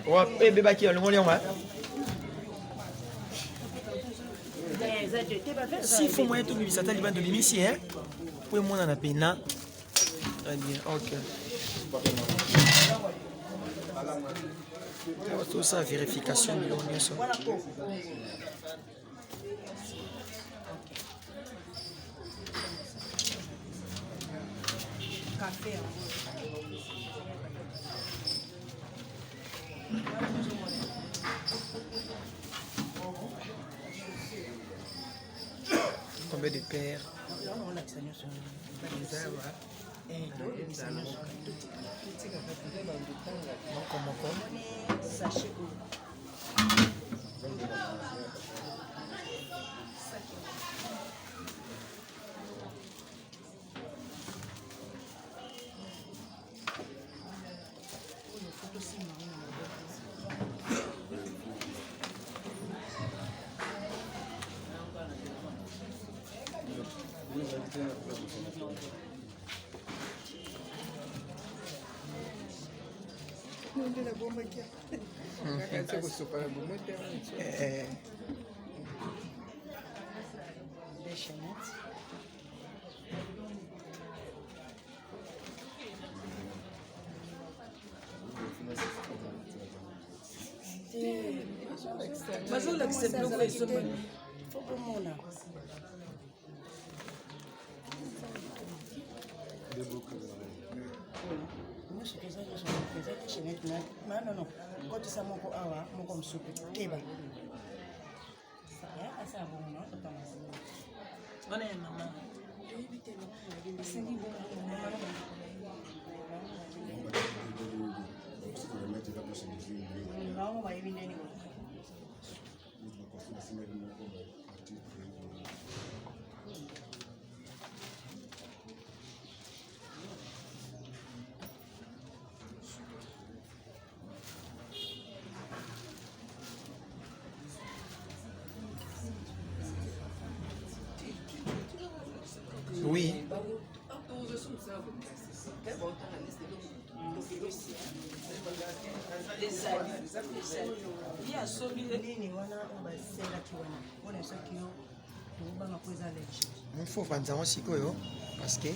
Ouais, bébé qui a le monde là. Si faut moyen tout bibisa ta liban de bimisi hein. Pour moi on a pena. Très bien. OK. Tout ça vérification million ça. Café. Combien de paires? Mas olha que você pegou isso. Foi para Mona. Não. Quando você moko awa, moko msupi. Teba. Essa é bom, não? Olha aí, mamãe. Não, vai vir nem. Oui. Il faut prendre aussi parce que